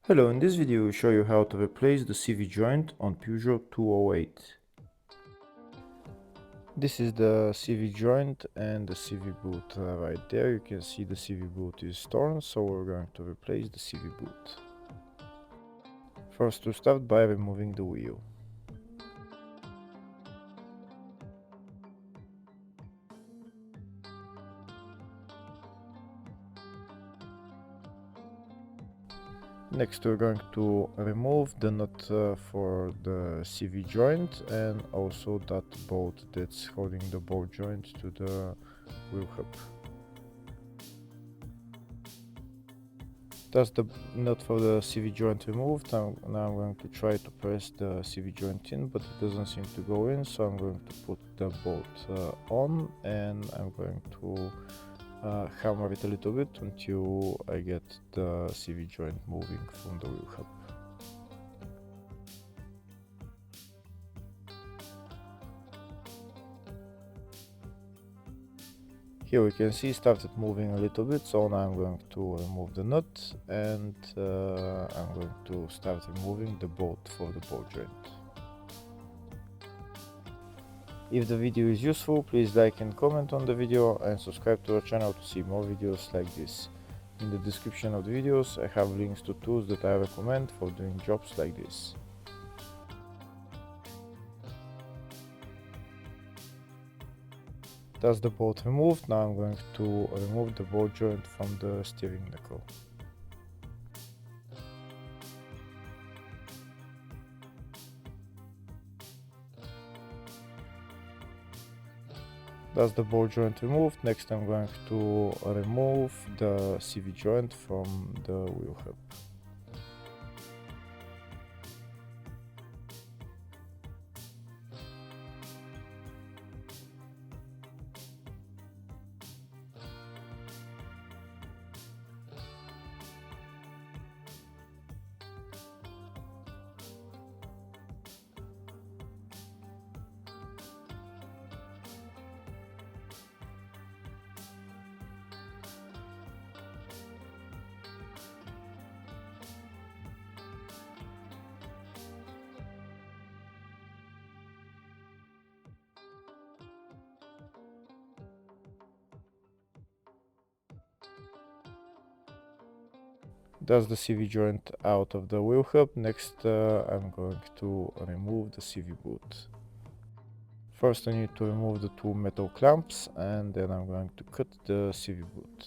Hello, in this video we show you how to replace the CV joint on Peugeot 208. This is the CV joint and the CV boot. Right there you can see the CV boot is torn, so we're going to replace the CV boot. First, to start by removing the wheel. Next, we're going to remove the nut for the CV joint and also that bolt that's holding the ball joint to the wheel hub. That's the nut for the CV joint removed. Now I'm going to try to press the CV joint in, but it doesn't seem to go in, so I'm going to put the bolt on and I'm going to hammer it a little bit until I get the CV joint moving from the wheel hub. Here we can see it started moving a little bit, so now I'm going to remove the nut and I'm going to start removing the bolt for the ball joint. If the video is useful, please like and comment on the video and subscribe to our channel to see more videos like this. In the description of the videos I have links to tools that I recommend for doing jobs like this. That's the bolt removed. Now I'm going to remove the ball joint from the steering knuckle. That's the ball joint removed. Next I'm going to remove the CV joint from the wheel hub. That's the CV joint out of the wheel hub. Next I'm going to remove the CV boot. First I need to remove the two metal clamps and then I'm going to cut the CV boot.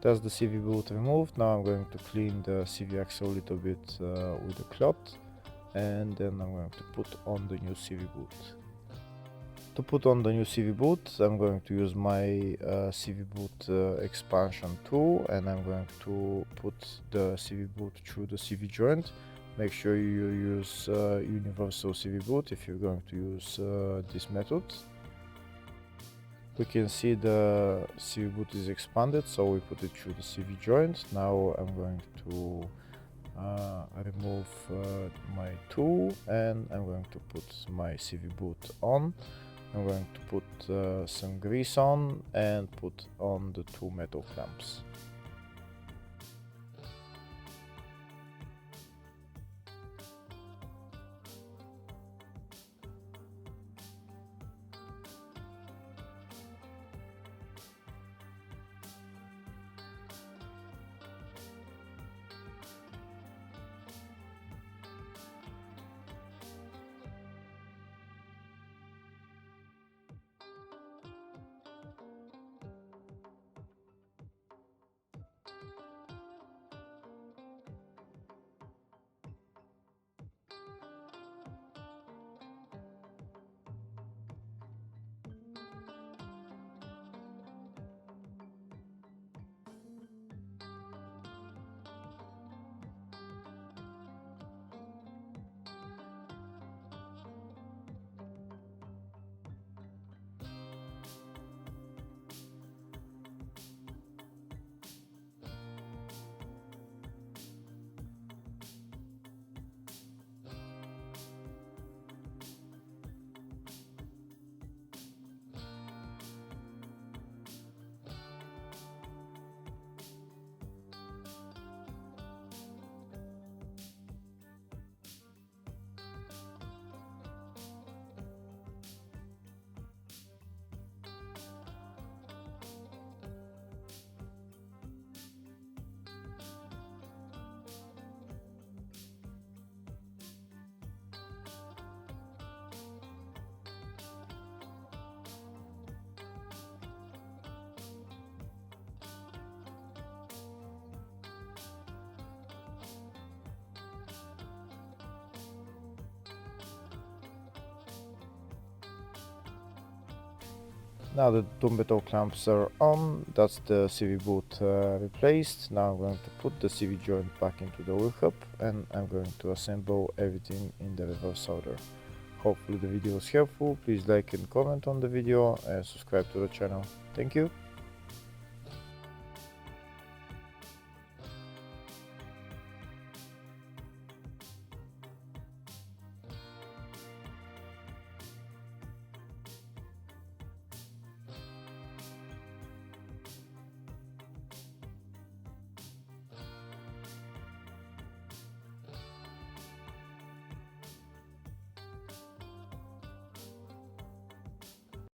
That's the CV boot removed. Now I'm going to clean the CV axle a little bit with a cloth and then I'm going to put on the new CV boot. To put on the new CV boot I'm going to use my CV boot expansion tool and I'm going to put the CV boot through the CV joint. Make sure you use universal CV boot if you're going to use this method. We can see the CV boot is expanded, so we put it through the CV joint. Now I'm going to remove my tool and I'm going to put my CV boot on. I'm going to put some grease on and put on the two metal clamps. Now the Dumbeto clamps are on, that's the CV boot replaced. Now I'm going to put the CV joint back into the wheel hub and I'm going to assemble everything in the reverse order. Hopefully the video was helpful. Please like and comment on the video and subscribe to the channel. Thank you.